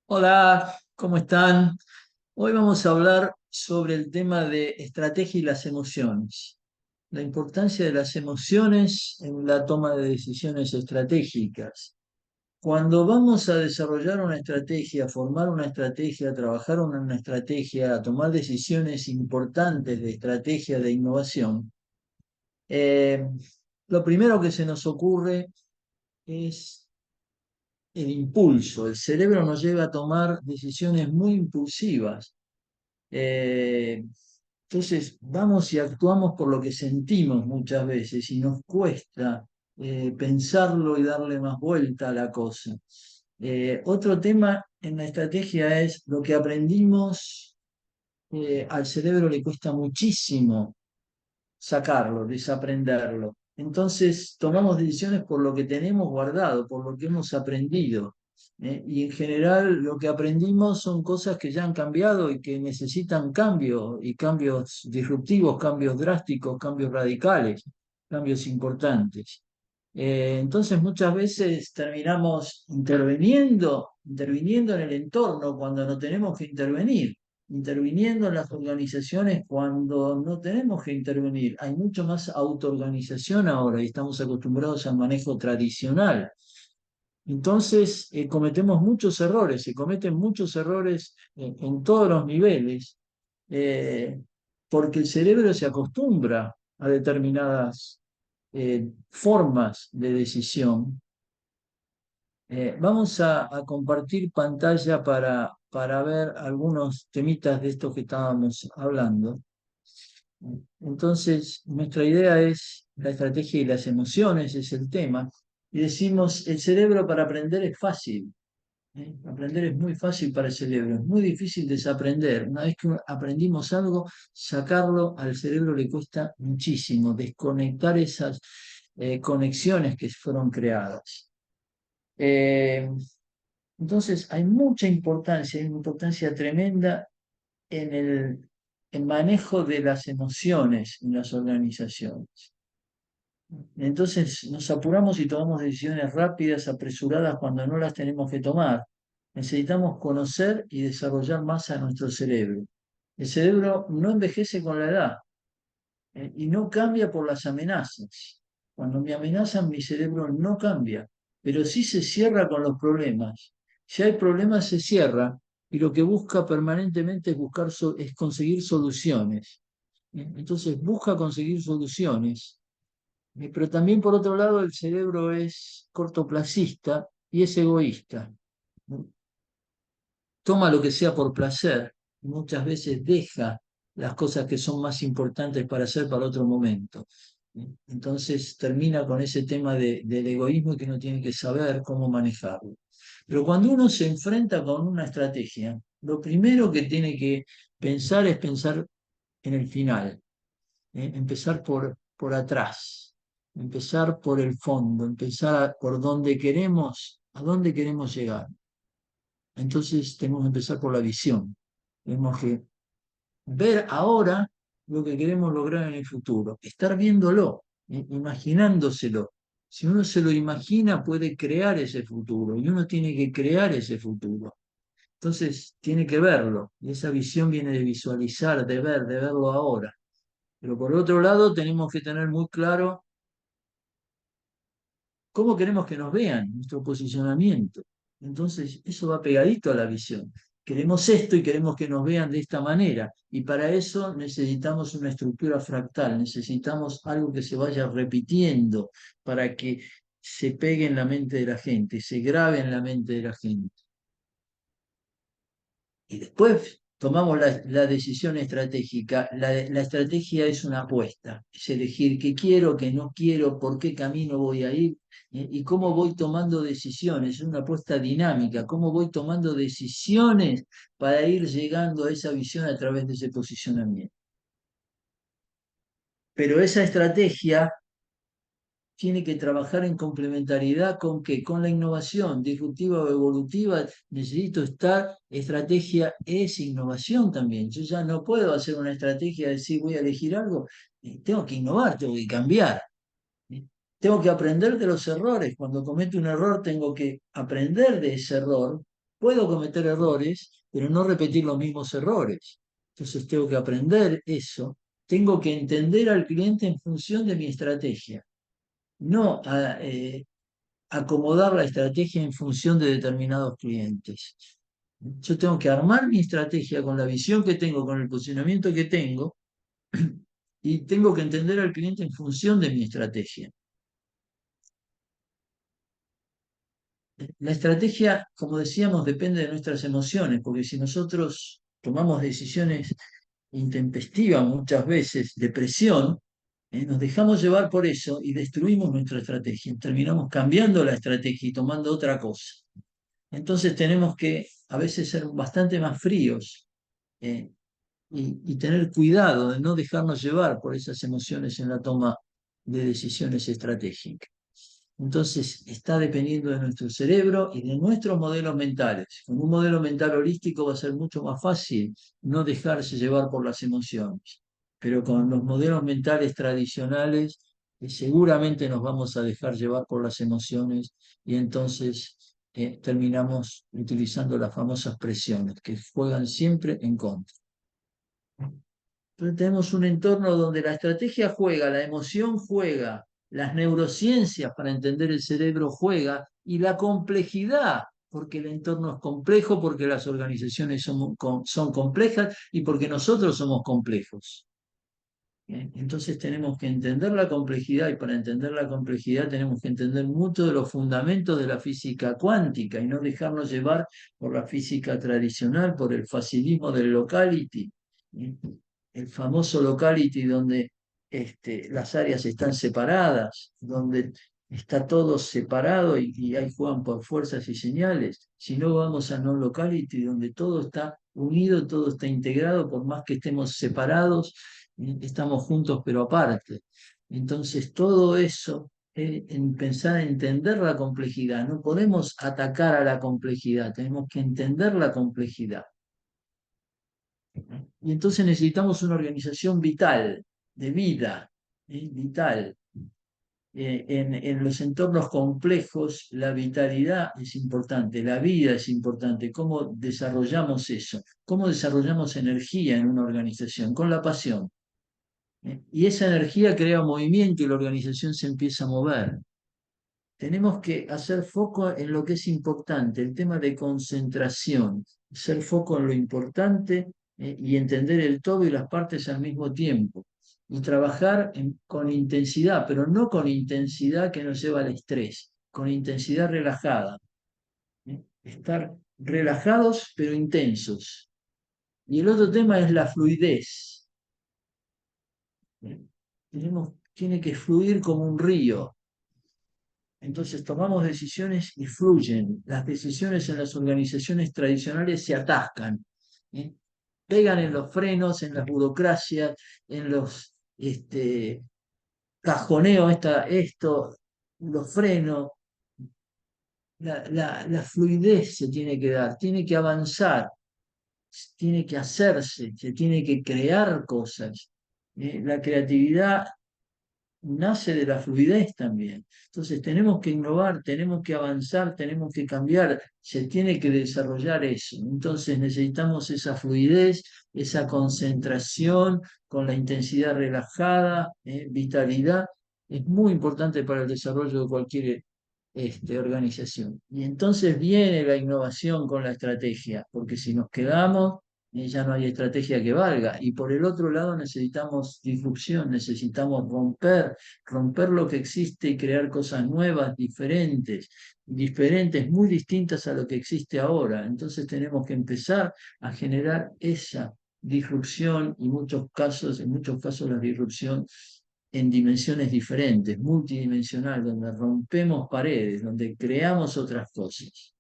Hola, ¿cómo están? Hoy vamos a hablar sobre el tema de estrategia y las emociones, la importancia de las emociones en la toma de decisiones estratégicas. Cuando vamos a desarrollar una estrategia, formar una estrategia, trabajar una estrategia, tomar decisiones importantes de estrategia de innovación, eh, lo primero que se nos ocurre es el impulso. El cerebro nos lleva a tomar decisiones muy impulsivas. Eh, entonces, vamos y actuamos por lo que sentimos muchas veces y nos cuesta pensarlo y darle más vuelta a la cosa. Otro tema en la estrategia es lo que aprendimos, al cerebro le cuesta muchísimo sacarlo, desaprenderlo. Entonces tomamos decisiones por lo que tenemos guardado, por lo que hemos aprendido. Y en general lo que aprendimos son cosas que ya han cambiado y que necesitan cambio, y cambios disruptivos, cambios drásticos, cambios radicales, cambios importantes. Entonces muchas veces terminamos interviniendo en el entorno cuando no tenemos que intervenir, interviniendo en las organizaciones cuando no tenemos que intervenir. Hay mucho más autoorganización ahora y estamos acostumbrados al manejo tradicional. Entonces cometemos muchos errores, se cometen muchos errores en todos los niveles, eh, porque el cerebro se acostumbra a determinadas formas de decisión. Vamos a compartir pantalla para ver algunos temitas de estos que estábamos hablando. Entonces, nuestra idea es la estrategia y las emociones, es el tema. Y decimos, el cerebro para aprender es fácil. Aprender es muy fácil para el cerebro, es muy difícil desaprender. Una vez que aprendimos algo, sacarlo al cerebro le cuesta muchísimo, desconectar esas conexiones que fueron creadas. Eh, entonces, hay una importancia tremenda en el manejo de las emociones en las organizaciones. Entonces, nos apuramos y tomamos decisiones rápidas, apresuradas, cuando no las tenemos que tomar. Necesitamos conocer y desarrollar más a nuestro cerebro. El cerebro no envejece con la edad, y no cambia por las amenazas. Cuando me amenazan, mi cerebro no cambia, pero sí se cierra con los problemas. Si hay problemas, se cierra y lo que busca permanentemente es conseguir soluciones. Entonces busca conseguir soluciones, pero también por otro lado el cerebro es cortoplacista y es egoísta. Toma lo que sea por placer, y muchas veces deja las cosas que son más importantes para hacer para otro momento. Entonces termina con ese tema del egoísmo que uno tiene que saber cómo manejarlo. Pero cuando uno se enfrenta con una estrategia, lo primero que tiene que pensar es pensar en el final, empezar por atrás, empezar por el fondo, por donde queremos, a dónde queremos llegar. Entonces tenemos que empezar por la visión. Tenemos que ver ahora lo que queremos lograr en el futuro, estar viéndolo, imaginándoselo. Si uno se lo imagina, puede crear ese futuro y uno tiene que crear ese futuro. Entonces tiene que verlo y esa visión viene de visualizar, de verlo ahora. Pero por otro lado, tenemos que tener muy claro cómo queremos que nos vean, nuestro posicionamiento. Entonces, eso va pegadito a la visión. Queremos esto y queremos que nos vean de esta manera. Y para eso necesitamos una estructura fractal, necesitamos algo que se vaya repitiendo para que se pegue en la mente de la gente, se grabe en la mente de la gente. Y después tomamos la decisión estratégica. La estrategia es una apuesta, es elegir qué quiero, qué no quiero, por qué camino voy a ir, y cómo voy tomando decisiones. Es una apuesta dinámica, cómo voy tomando decisiones para ir llegando a esa visión a través de ese posicionamiento. Pero esa estrategia tiene que trabajar en complementariedad con qué, con la innovación disruptiva o evolutiva. Necesito estar, estrategia es innovación también. Yo ya no puedo hacer una estrategia de decir voy a elegir algo, tengo que innovar, tengo que cambiar. Tengo que aprender de los errores. Cuando cometo un error, tengo que aprender de ese error puedo cometer errores, pero no repetir los mismos errores. Entonces tengo que aprender eso. Tengo que entender al cliente en función de mi estrategia, no acomodar la estrategia en función de determinados clientes. Yo tengo que armar mi estrategia con la visión que tengo, con el posicionamiento que tengo, y tengo que entender al cliente en función de mi estrategia. La estrategia, como decíamos, depende de nuestras emociones, porque si nosotros tomamos decisiones intempestivas muchas veces, de presión, nos dejamos llevar por eso y destruimos nuestra estrategia. Terminamos cambiando la estrategia y tomando otra cosa. Entonces tenemos que a veces ser bastante más fríos, eh, y tener cuidado de no dejarnos llevar por esas emociones en la toma de decisiones estratégicas. Entonces está dependiendo de nuestro cerebro y de nuestros modelos mentales. Con un modelo mental holístico va a ser mucho más fácil no dejarse llevar por las emociones. Pero con los modelos mentales tradicionales, seguramente nos vamos a dejar llevar por las emociones y entonces terminamos utilizando las famosas presiones que juegan siempre en contra. Entonces tenemos un entorno donde la estrategia juega, la emoción juega, las neurociencias para entender el cerebro juega y la complejidad, porque el entorno es complejo, porque las organizaciones son complejas y porque nosotros somos complejos. Bien, entonces tenemos que entender la complejidad y para entender la complejidad tenemos que entender mucho de los fundamentos de la física cuántica y no dejarnos llevar por la física tradicional, por el facilismo del locality. ¿Eh? El famoso locality donde las áreas están separadas, donde está todo separado y ahí juegan por fuerzas y señales. Si no vamos a non-locality, donde todo está unido, todo está integrado, por más que estemos separados, estamos juntos pero aparte. Entonces todo eso, en pensar en entender la complejidad, no podemos atacar a la complejidad, tenemos que entender la complejidad. Y entonces necesitamos una organización vital, de vida, vital. En los entornos complejos, la vitalidad es importante, la vida es importante. ¿Cómo desarrollamos eso? ¿Cómo desarrollamos energía en una organización? Con la pasión. Y esa energía crea movimiento y la organización se empieza a mover. Tenemos que hacer foco en lo que es importante, el tema de concentración, hacer foco en lo importante, y entender el todo y las partes al mismo tiempo. Y trabajar con intensidad, pero no con intensidad que nos lleva al estrés, con intensidad relajada. Estar relajados pero intensos. Y el otro tema es la fluidez. Tiene que fluir como un río. Entonces tomamos decisiones y fluyen. Las decisiones en las organizaciones tradicionales se atascan, ¿eh? Pegan en los frenos, en las burocracias, en los cajoneos, los frenos. La fluidez se tiene que dar, tiene que avanzar, tiene que hacerse, se tiene que crear cosas. La creatividad nace de la fluidez también. Entonces tenemos que innovar, tenemos que avanzar, tenemos que cambiar, se tiene que desarrollar eso. Entonces necesitamos esa fluidez, esa concentración con la intensidad relajada, vitalidad. Es muy importante para el desarrollo de cualquier organización. Y entonces viene la innovación con la estrategia, porque si nos quedamos, ya no hay estrategia que valga. Y por el otro lado necesitamos disrupción, necesitamos romper lo que existe y crear cosas nuevas, diferentes, muy distintas a lo que existe ahora. Entonces tenemos que empezar a generar esa disrupción y en muchos casos la disrupción en dimensiones diferentes, multidimensional, donde rompemos paredes, donde creamos otras cosas.